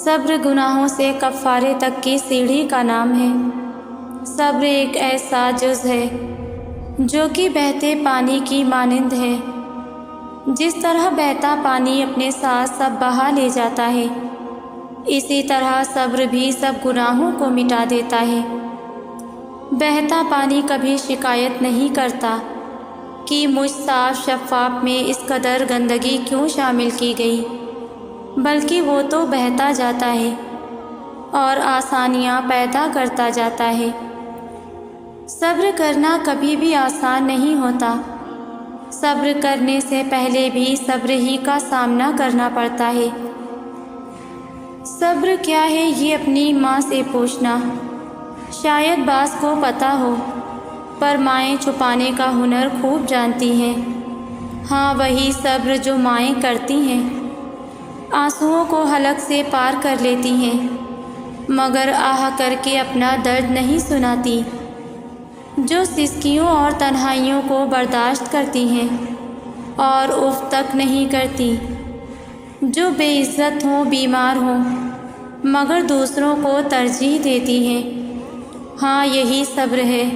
صبر گناہوں سے کفارے تک کی سیڑھی کا نام ہے۔ صبر ایک ایسا جز ہے جو کہ بہتے پانی کی مانند ہے۔ جس طرح بہتا پانی اپنے ساتھ سب بہا لے جاتا ہے، اسی طرح صبر بھی سب گناہوں کو مٹا دیتا ہے۔ بہتا پانی کبھی شکایت نہیں کرتا کہ مجھ صاف شفاف میں اس قدر گندگی کیوں شامل کی گئی، بلکہ وہ تو بہتا جاتا ہے اور آسانیاں پیدا کرتا جاتا ہے۔ صبر کرنا کبھی بھی آسان نہیں ہوتا۔ صبر کرنے سے پہلے بھی صبر ہی کا سامنا کرنا پڑتا ہے۔ صبر کیا ہے یہ اپنی ماں سے پوچھنا، شاید بعض کو پتہ ہو، پر مائیں چھپانے کا ہنر خوب جانتی ہیں۔ ہاں، وہی صبر جو مائیں کرتی ہیں، آنسوؤں کو حلق سے پار کر لیتی ہیں، مگر آہ کر کے اپنا درد نہیں سناتی، جو سسکیوں اور تنہائیوں کو برداشت کرتی ہیں اور اف تک نہیں کرتی، جو بے عزت ہوں، بیمار ہوں، مگر دوسروں کو ترجیح دیتی ہیں۔ ہاں، یہی صبر ہے۔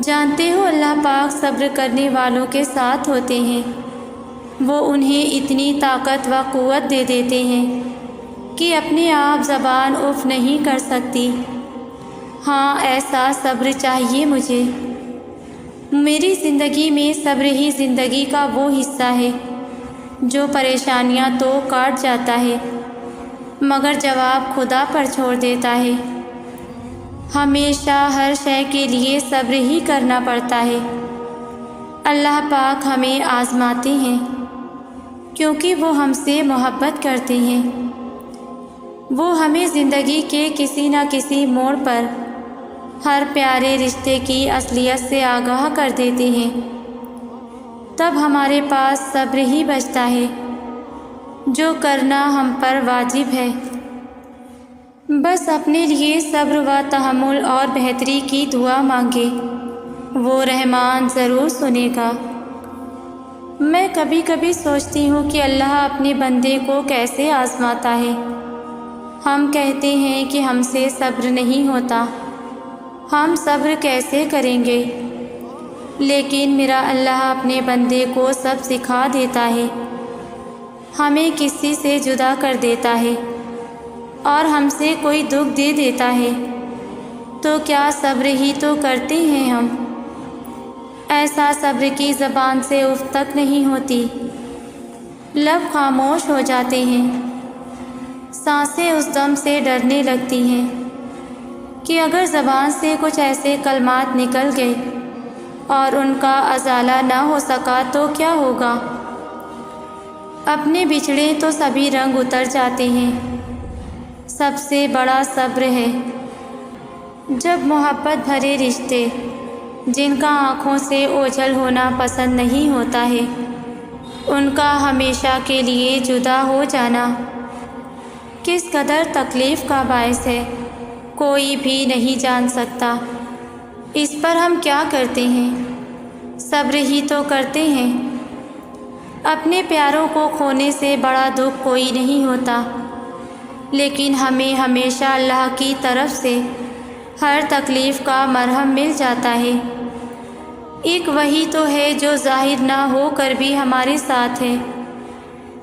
جانتے ہو اللہ پاک صبر کرنے والوں کے ساتھ ہوتے ہیں۔ وہ انہیں اتنی طاقت و قوت دے دیتے ہیں کہ اپنے آپ زبان اف نہیں کر سکتی۔ ہاں، ایسا صبر چاہیے مجھے۔ میری زندگی میں صبر ہی زندگی کا وہ حصہ ہے جو پریشانیاں تو کاٹ جاتا ہے، مگر جواب خدا پر چھوڑ دیتا ہے۔ ہمیشہ ہر شے کے لیے صبر ہی کرنا پڑتا ہے۔ اللہ پاک ہمیں آزماتے ہیں کیونکہ وہ ہم سے محبت کرتے ہیں۔ وہ ہمیں زندگی کے کسی نہ کسی موڑ پر ہر پیارے رشتے کی اصلیت سے آگاہ کر دیتے ہیں۔ تب ہمارے پاس صبر ہی بچتا ہے جو کرنا ہم پر واجب ہے۔ بس اپنے لیے صبر و تحمل اور بہتری کی دعا مانگے، وہ رحمان ضرور سنے گا۔ میں کبھی کبھی سوچتی ہوں کہ اللہ اپنے بندے کو کیسے آزماتا ہے۔ ہم کہتے ہیں کہ ہم سے صبر نہیں ہوتا، ہم صبر کیسے کریں گے؟ لیکن میرا اللہ اپنے بندے کو سب سکھا دیتا ہے، ہمیں کسی سے جدا کر دیتا ہے اور ہم سے کوئی دکھ دے دیتا ہے، تو کیا صبر ہی تو کرتے ہیں ہم۔ ایسا صبر کی زبان سے اف تک نہیں ہوتی، لب خاموش ہو جاتے ہیں، سانسیں اس دم سے ڈرنے لگتی ہیں کہ اگر زبان سے کچھ ایسے کلمات نکل گئے اور ان کا ازالہ نہ ہو سکا تو کیا ہوگا؟ اپنے بچھڑے تو سبھی رنگ اتر جاتے ہیں۔ سب سے بڑا صبر ہے جب محبت بھرے رشتے، جن کا آنکھوں سے اوجھل ہونا پسند نہیں ہوتا ہے، ان کا ہمیشہ کے لیے جدا ہو جانا کس قدر تکلیف کا باعث ہے، کوئی بھی نہیں جان سکتا۔ اس پر ہم کیا کرتے ہیں؟ صبر ہی تو کرتے ہیں۔ اپنے پیاروں کو کھونے سے بڑا دکھ کوئی نہیں ہوتا، لیکن ہمیں ہمیشہ اللہ کی طرف سے ہر تکلیف کا مرہم مل جاتا ہے۔ ایک وہی تو ہے جو ظاہر نہ ہو کر بھی ہمارے ساتھ ہے،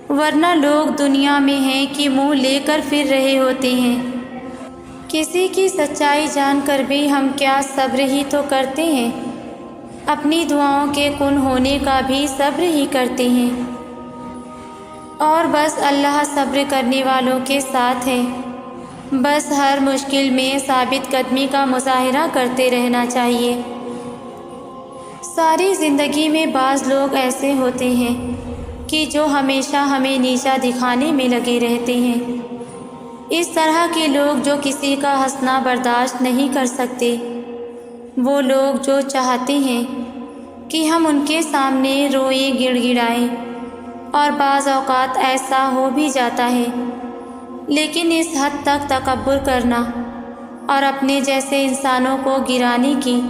ورنہ لوگ دنیا میں ہیں کہ منہ لے کر پھر رہے ہوتے ہیں۔ کسی کی سچائی جان کر بھی ہم کیا صبر ہی تو کرتے ہیں؟ اپنی دعاؤں کے کن ہونے کا بھی صبر ہی کرتے ہیں۔ اور بس اللہ صبر کرنے والوں کے ساتھ ہے۔ بس ہر مشکل میں ثابت قدمی کا مظاہرہ کرتے رہنا چاہیے۔ ساری زندگی میں بعض لوگ ایسے ہوتے ہیں کہ جو ہمیشہ ہمیں نیچا دکھانے میں لگے رہتے ہیں۔ اس طرح کے لوگ جو کسی کا ہنسنا برداشت نہیں کر سکتے، وہ لوگ جو چاہتے ہیں کہ ہم ان کے سامنے روئیں، گڑ گڑائیں، اور بعض اوقات ایسا ہو بھی جاتا ہے، لیکن اس حد تک تکبر کرنا اور اپنے جیسے انسانوں کو گرانے کی،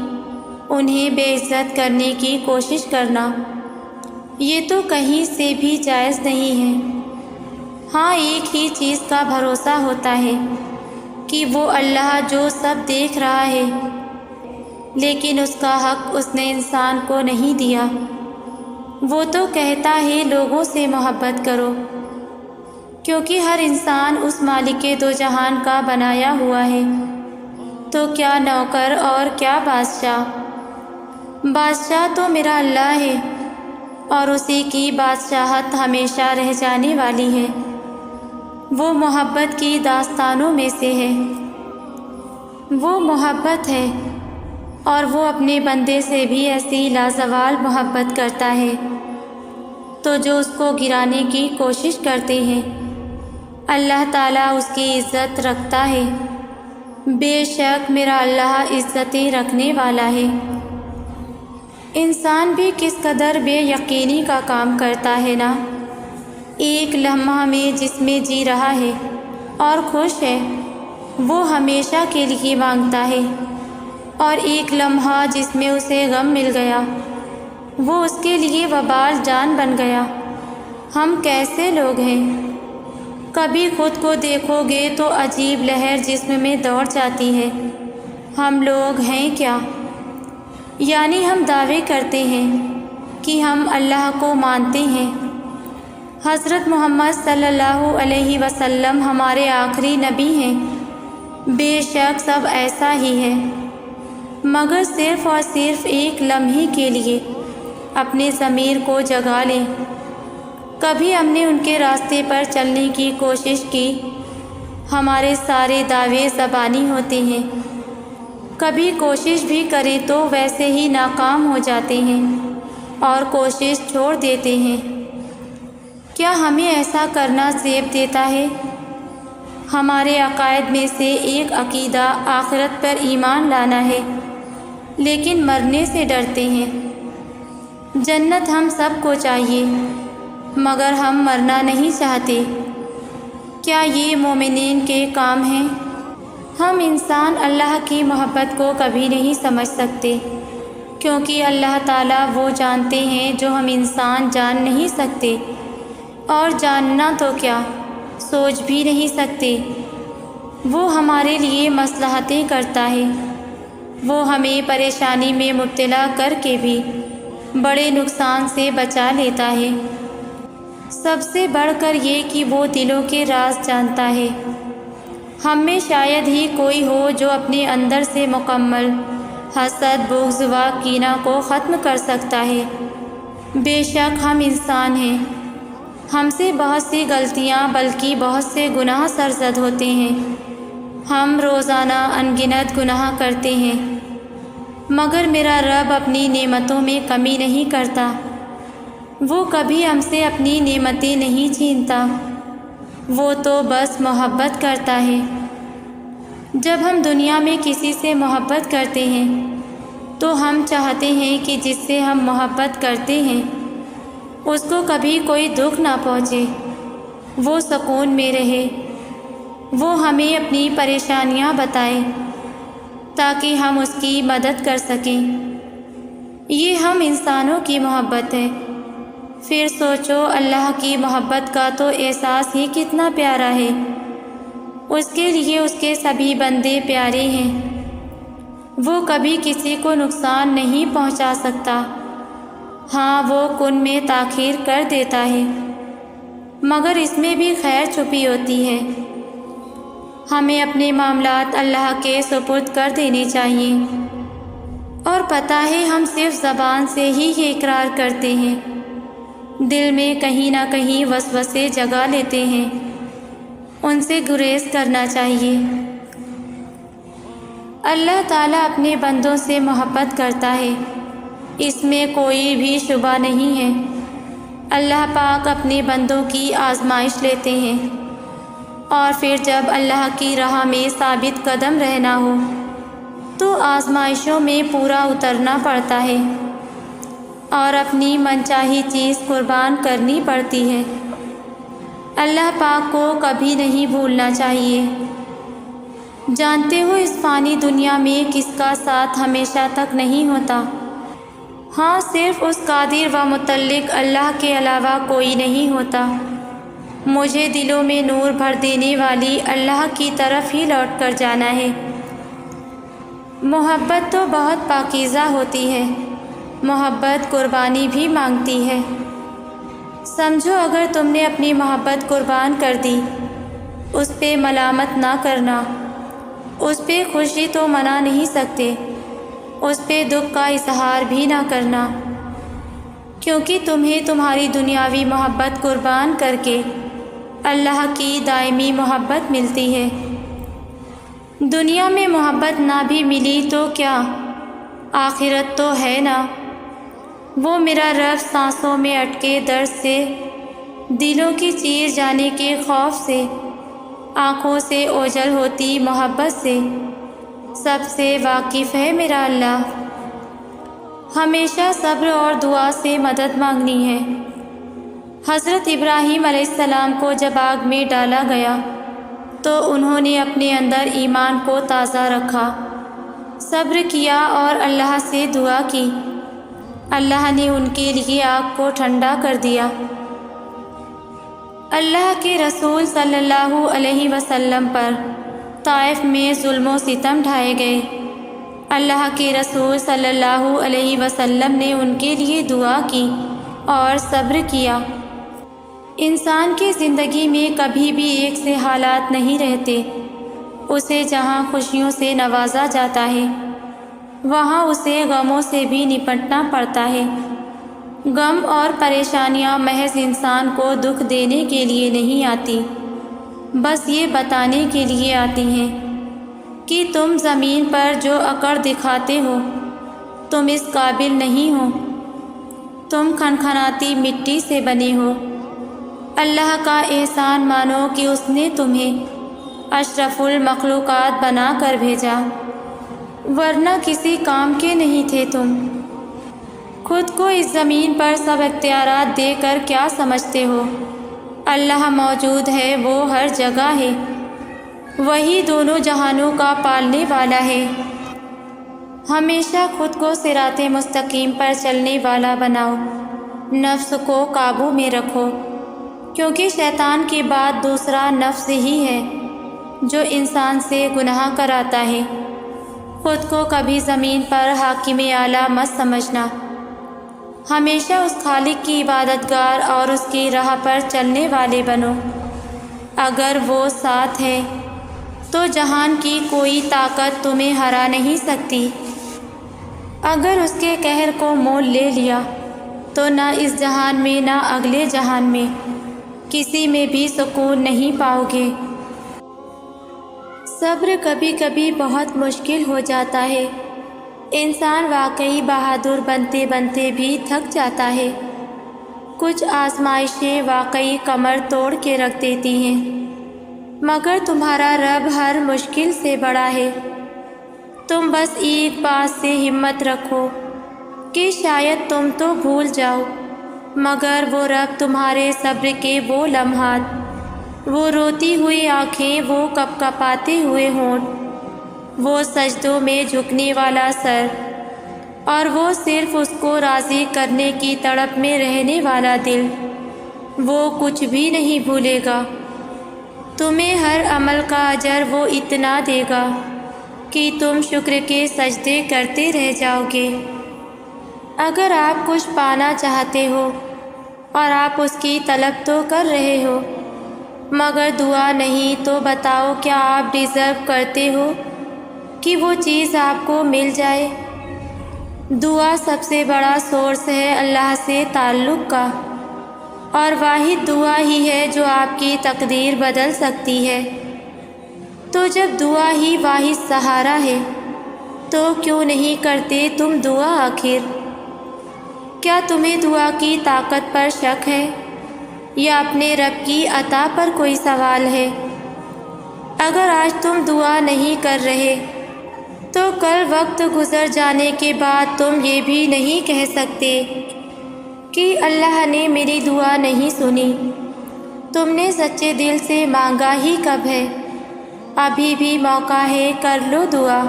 انہیں بے عزت کرنے کی کوشش کرنا، یہ تو کہیں سے بھی جائز نہیں ہے۔ ہاں ایک ہی چیز کا بھروسہ ہوتا ہے کہ وہ اللہ جو سب دیکھ رہا ہے، لیکن اس کا حق اس نے انسان کو نہیں دیا۔ وہ تو کہتا ہے لوگوں سے محبت کرو، کیونکہ ہر انسان اس مالک دو جہان کا بنایا ہوا ہے، تو کیا نوکر اور کیا بادشاہ؟ بادشاہ تو میرا اللہ ہے، اور اسی کی بادشاہت ہمیشہ رہ جانے والی ہے۔ وہ محبت کی داستانوں میں سے ہے، وہ محبت ہے، اور وہ اپنے بندے سے بھی ایسی لازوال محبت کرتا ہے، تو جو اس کو گرانے کی کوشش کرتے ہیں اللہ تعالیٰ اس کی عزت رکھتا ہے۔ بے شک میرا اللہ عزتیں رکھنے والا ہے۔ انسان بھی کس قدر بے یقینی کا کام کرتا ہے نا، ایک لمحہ میں جس میں جی رہا ہے اور خوش ہے وہ ہمیشہ کے لیے مانگتا ہے، اور ایک لمحہ جس میں اسے غم مل گیا وہ اس کے لیے وبال جان بن گیا۔ ہم کیسے لوگ ہیں؟ کبھی خود کو دیکھو گے تو عجیب لہر جسم میں دوڑ جاتی ہے۔ ہم لوگ ہیں کیا؟ یعنی ہم دعوے کرتے ہیں کہ ہم اللہ کو مانتے ہیں، حضرت محمد صلی اللہ علیہ وسلم ہمارے آخری نبی ہیں، بے شک سب ایسا ہی ہے، مگر صرف اور صرف ایک لمحے کے لیے اپنے ضمیر کو جگا لیں۔ کبھی ہم نے ان کے راستے پر چلنے کی کوشش کی، ہمارے سارے دعوے زبانی ہوتے ہیں، کبھی کوشش بھی کریں تو ویسے ہی ناکام ہو جاتے ہیں اور کوشش چھوڑ دیتے ہیں۔ کیا ہمیں ایسا کرنا زیب دیتا ہے؟ ہمارے عقائد میں سے ایک عقیدہ آخرت پر ایمان لانا ہے، لیکن مرنے سے ڈرتے ہیں۔ جنت ہم سب کو چاہیے، مگر ہم مرنا نہیں چاہتے۔ کیا یہ مومنین کے کام ہیں؟ ہم انسان اللہ کی محبت کو کبھی نہیں سمجھ سکتے، کیونکہ اللہ تعالیٰ وہ جانتے ہیں جو ہم انسان جان نہیں سکتے، اور جاننا تو کیا سوچ بھی نہیں سکتے۔ وہ ہمارے لیے مصلحتیں کرتا ہے، وہ ہمیں پریشانی میں مبتلا کر کے بھی بڑے نقصان سے بچا لیتا ہے۔ سب سے بڑھ کر یہ کہ وہ دلوں کے راز جانتا ہے۔ ہم میں شاید ہی کوئی ہو جو اپنے اندر سے مکمل حسد، بغض و کینہ کو ختم کر سکتا ہے۔ بے شک ہم انسان ہیں، ہم سے بہت سی غلطیاں بلکہ بہت سے گناہ سرزد ہوتے ہیں۔ ہم روزانہ انگنت گناہ کرتے ہیں، مگر میرا رب اپنی نعمتوں میں کمی نہیں کرتا، وہ کبھی ہم سے اپنی نعمتیں نہیں چھینتا، وہ تو بس محبت کرتا ہے۔ جب ہم دنیا میں کسی سے محبت کرتے ہیں تو ہم چاہتے ہیں کہ جس سے ہم محبت کرتے ہیں اس کو کبھی کوئی دکھ نہ پہنچے، وہ سکون میں رہے، وہ ہمیں اپنی پریشانیاں بتائے تاکہ ہم اس کی مدد کر سکیں۔ یہ ہم انسانوں کی محبت ہے۔ پھر سوچو اللہ کی محبت کا تو احساس ہی کتنا پیارا ہے۔ اس کے لیے اس کے سبھی بندے پیارے ہیں، وہ کبھی کسی کو نقصان نہیں پہنچا سکتا۔ ہاں وہ کن میں تاخیر کر دیتا ہے، مگر اس میں بھی خیر چھپی ہوتی ہے۔ ہمیں اپنے معاملات اللہ کے سپرد کر دینے چاہیے، اور پتہ ہے ہم صرف زبان سے ہی یہ اقرار کرتے ہیں، دل میں کہیں نہ کہیں وسوسے جگا لیتے ہیں، ان سے گریز کرنا چاہیے۔ اللہ تعالیٰ اپنے بندوں سے محبت کرتا ہے، اس میں کوئی بھی شبہ نہیں ہے۔ اللہ پاک اپنے بندوں کی آزمائش لیتے ہیں، اور پھر جب اللہ کی راہ میں ثابت قدم رہنا ہو تو آزمائشوں میں پورا اترنا پڑتا ہے اور اپنی منچاہی چیز قربان کرنی پڑتی ہے۔ اللہ پاک کو کبھی نہیں بھولنا چاہیے۔ جانتے ہو اس فانی دنیا میں کس کا ساتھ ہمیشہ تک نہیں ہوتا؟ ہاں صرف اس قادر و متعلق اللہ کے علاوہ کوئی نہیں ہوتا۔ مجھے دلوں میں نور بھر دینے والی اللہ کی طرف ہی لوٹ کر جانا ہے۔ محبت تو بہت پاکیزہ ہوتی ہے، محبت قربانی بھی مانگتی ہے۔ سمجھو اگر تم نے اپنی محبت قربان کر دی، اس پہ ملامت نہ کرنا، اس پہ خوشی تو منا نہیں سکتے، اس پہ دکھ کا اظہار بھی نہ کرنا، کیونکہ تمہیں تمہاری دنیاوی محبت قربان کر کے اللہ کی دائمی محبت ملتی ہے۔ دنیا میں محبت نہ بھی ملی تو کیا، آخرت تو ہے نا۔ وہ میرا رب سانسوں میں اٹکے درد سے، دلوں کی چیر جانے کے خوف سے، آنکھوں سے اوجھل ہوتی محبت سے سب سے واقف ہے میرا اللہ۔ ہمیشہ صبر اور دعا سے مدد مانگنی ہے۔ حضرت ابراہیم علیہ السلام کو جب آگ میں ڈالا گیا تو انہوں نے اپنے اندر ایمان کو تازہ رکھا، صبر کیا اور اللہ سے دعا کی۔ اللہ نے ان کے لیے آگ کو ٹھنڈا کر دیا۔ اللہ کے رسول صلی اللہ علیہ وسلم پر طائف میں ظلم و ستم ڈھائے گئے۔ اللہ کے رسول صلی اللہ علیہ وسلم نے ان کے لیے دعا کی اور صبر کیا۔ انسان کی زندگی میں کبھی بھی ایک سے حالات نہیں رہتے۔ اسے جہاں خوشیوں سے نوازا جاتا ہے، وہاں اسے غموں سے بھی نپٹنا پڑتا ہے۔ غم اور پریشانیاں محض انسان کو دکھ دینے کے لیے نہیں آتی، بس یہ بتانے کے لیے آتی ہیں کہ تم زمین پر جو اکڑ دکھاتے ہو، تم اس قابل نہیں ہو، تم کھنکھناتی مٹی سے بنے ہو۔ اللہ کا احسان مانو کہ اس نے تمہیں اشرف المخلوقات بنا کر بھیجا، ورنہ کسی کام کے نہیں تھے تم۔ خود کو اس زمین پر سب اختیارات دے کر کیا سمجھتے ہو؟ اللہ موجود ہے، وہ ہر جگہ ہے، وہی دونوں جہانوں کا پالنے والا ہے۔ ہمیشہ خود کو صراط مستقیم پر چلنے والا بناؤ، نفس کو قابو میں رکھو، کیونکہ شیطان کے بعد دوسرا نفس ہی ہے جو انسان سے گناہ کراتا ہے۔ خود کو کبھی زمین پر حاکم اعلیٰ مت سمجھنا، ہمیشہ اس خالق کی عبادت گار اور اس کی راہ پر چلنے والے بنو۔ اگر وہ ساتھ ہے تو جہان کی کوئی طاقت تمہیں ہرا نہیں سکتی۔ اگر اس کے قہر کو مول لے لیا تو نہ اس جہان میں نہ اگلے جہان میں کسی میں بھی سکون نہیں پاؤ گے۔ صبر کبھی کبھی بہت مشکل ہو جاتا ہے، انسان واقعی بہادر بنتے بنتے بھی تھک جاتا ہے۔ کچھ آزمائشیں واقعی کمر توڑ کے رکھ دیتی ہیں، مگر تمہارا رب ہر مشکل سے بڑا ہے۔ تم بس ایک بات سے ہمت رکھو کہ شاید تم تو بھول جاؤ، مگر وہ رب تمہارے صبر کے وہ لمحات، وہ روتی ہوئی آنکھیں، وہ کپکپاتے ہوئے ہونٹ، وہ سجدوں میں جھکنے والا سر، اور وہ صرف اس کو راضی کرنے کی تڑپ میں رہنے والا دل، وہ کچھ بھی نہیں بھولے گا۔ تمہیں ہر عمل کا اجر وہ اتنا دے گا کہ تم شکر کے سجدے کرتے رہ جاؤ گے۔ اگر آپ کچھ پانا چاہتے ہو اور آپ اس کی طلب تو کر رہے ہو مگر دعا نہیں، تو بتاؤ کیا آپ ڈیزرو کرتے ہو کہ وہ چیز آپ کو مل جائے؟ دعا سب سے بڑا سورس ہے اللہ سے تعلق کا، اور واحد دعا ہی ہے جو آپ کی تقدیر بدل سکتی ہے۔ تو جب دعا ہی واحد سہارا ہے تو کیوں نہیں کرتے تم دعا؟ آخر کیا تمہیں دعا کی طاقت پر شک ہے یا اپنے رب کی عطا پر کوئی سوال ہے؟ اگر آج تم دعا نہیں کر رہے تو کل وقت گزر جانے کے بعد تم یہ بھی نہیں کہہ سکتے کہ اللہ نے میری دعا نہیں سنی۔ تم نے سچے دل سے مانگا ہی کب ہے؟ ابھی بھی موقع ہے، کر لو دعا،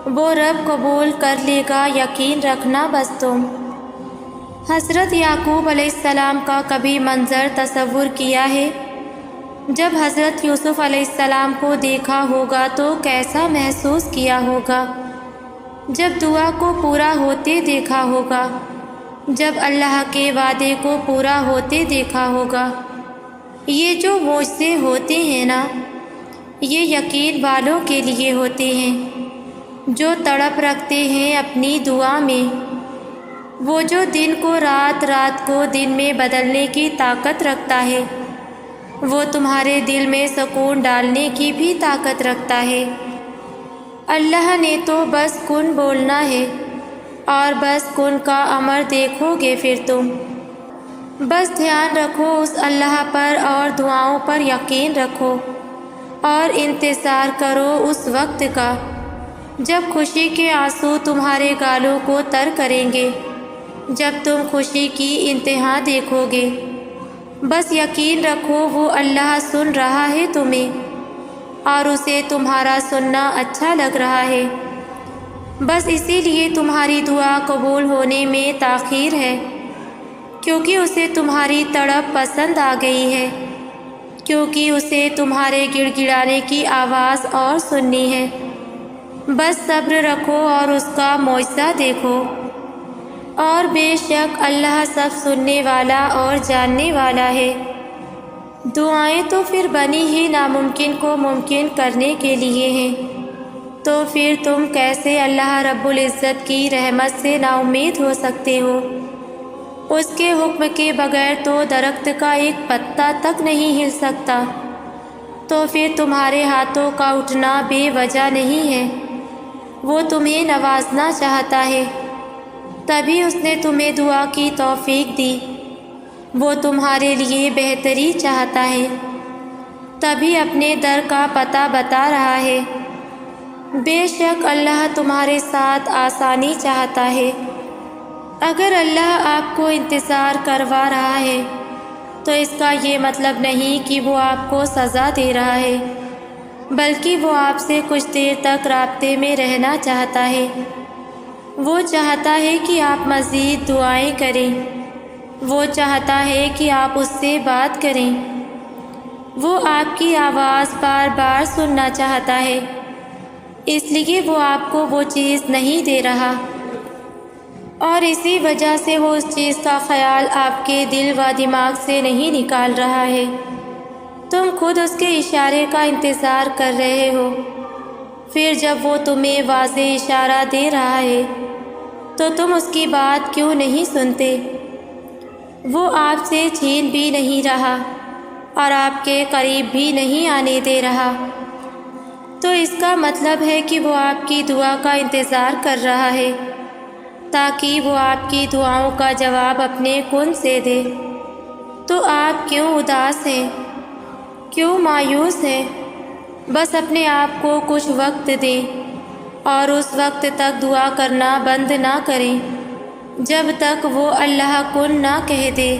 وہ رب قبول کر لے گا، یقین رکھنا بس تم۔ حضرت یعقوب علیہ السلام کا کبھی منظر تصور کیا ہے؟ جب حضرت یوسف علیہ السلام کو دیکھا ہوگا تو کیسا محسوس کیا ہوگا؟ جب دعا کو پورا ہوتے دیکھا ہوگا، جب اللہ کے وعدے کو پورا ہوتے دیکھا ہوگا۔ یہ جو معجزے ہوتے ہیں نا، یہ یقین والوں کے لیے ہوتے ہیں جو تڑپ رکھتے ہیں اپنی دعا میں، وہ جو دن کو رات، رات کو دن میں بدلنے کی طاقت رکھتا ہے، وہ تمہارے دل میں سکون ڈالنے کی بھی طاقت رکھتا ہے۔ اللہ نے تو بس کن بولنا ہے اور بس کن کا امر دیکھو گے پھر تم۔ بس دھیان رکھو اس اللہ پر اور دعاؤں پر یقین رکھو اور انتظار کرو اس وقت کا جب خوشی کے آنسو تمہارے گالوں کو تر کریں گے، جب تم خوشی کی انتہا دیکھو گے۔ بس یقین رکھو وہ اللہ سن رہا ہے تمہیں اور اسے تمہارا سننا اچھا لگ رہا ہے۔ بس اسی لیے تمہاری دعا قبول ہونے میں تاخیر ہے، کیونکہ اسے تمہاری تڑپ پسند آ گئی ہے، کیونکہ اسے تمہارے گڑ گڑانے کی آواز اور سننی ہے۔ بس صبر رکھو اور اس کا معجزہ دیکھو، اور بے شک اللہ سب سننے والا اور جاننے والا ہے۔ دعائیں تو پھر بنی ہی ناممکن کو ممکن کرنے کے لیے ہیں، تو پھر تم کیسے اللہ رب العزت کی رحمت سے نا امید ہو سکتے ہو؟ اس کے حکم کے بغیر تو درخت کا ایک پتا تک نہیں ہل سکتا، تو پھر تمہارے ہاتھوں کا اٹھنا بے وجہ نہیں ہے۔ وہ تمہیں نوازنا چاہتا ہے، تبھی اس نے تمہیں دعا کی توفیق دی۔ وہ تمہارے لیے بہتری چاہتا ہے، تبھی اپنے در کا پتہ بتا رہا ہے۔ بے شک اللہ تمہارے ساتھ آسانی چاہتا ہے۔ اگر اللہ آپ کو انتظار کروا رہا ہے تو اس کا یہ مطلب نہیں کہ وہ آپ کو سزا دے رہا ہے، بلکہ وہ آپ سے کچھ دیر تک رابطے میں رہنا چاہتا ہے۔ وہ چاہتا ہے کہ آپ مزید دعائیں کریں، وہ چاہتا ہے کہ آپ اس سے بات کریں، وہ آپ کی آواز بار بار سننا چاہتا ہے، اس لیے وہ آپ کو وہ چیز نہیں دے رہا، اور اسی وجہ سے وہ اس چیز کا خیال آپ کے دل و دماغ سے نہیں نکال رہا ہے۔ تم خود اس کے اشارے کا انتظار کر رہے ہو، پھر جب وہ تمہیں واضح اشارہ دے رہا ہے تو تم اس کی بات کیوں نہیں سنتے؟ وہ آپ سے چھین بھی نہیں رہا اور آپ کے قریب بھی نہیں آنے دے رہا، تو اس کا مطلب ہے کہ وہ آپ کی دعا کا انتظار کر رہا ہے تاکہ وہ آپ کی دعاؤں کا جواب اپنے کن سے دے۔ تو آپ کیوں اداس ہیں؟ کیوں مایوس ہیں؟ بس اپنے آپ کو کچھ وقت دیں اور اس وقت تک دعا کرنا بند نہ کریں جب تک وہ اللہ کن نہ کہہ دے۔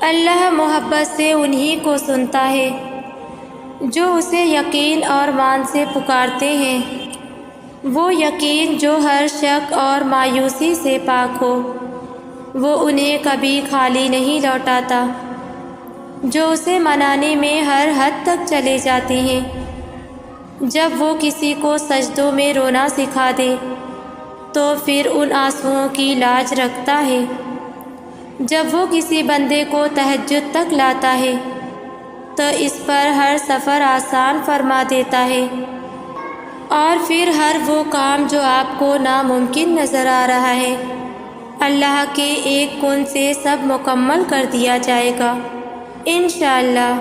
اللہ محبت سے انہی کو سنتا ہے جو اسے یقین اور مان سے پکارتے ہیں، وہ یقین جو ہر شک اور مایوسی سے پاک ہو۔ وہ انہیں کبھی خالی نہیں لوٹاتا، جو اسے منانے میں ہر حد تک چلے جاتے ہیں۔ جب وہ کسی کو سجدوں میں رونا سکھا دے تو پھر ان آنسوؤں کی لاج رکھتا ہے۔ جب وہ کسی بندے کو تہجد تک لاتا ہے تو اس پر ہر سفر آسان فرما دیتا ہے، اور پھر ہر وہ کام جو آپ کو ناممکن نظر آ رہا ہے اللہ کے ایک کن سے سب مکمل کر دیا جائے گا انشاءاللہ۔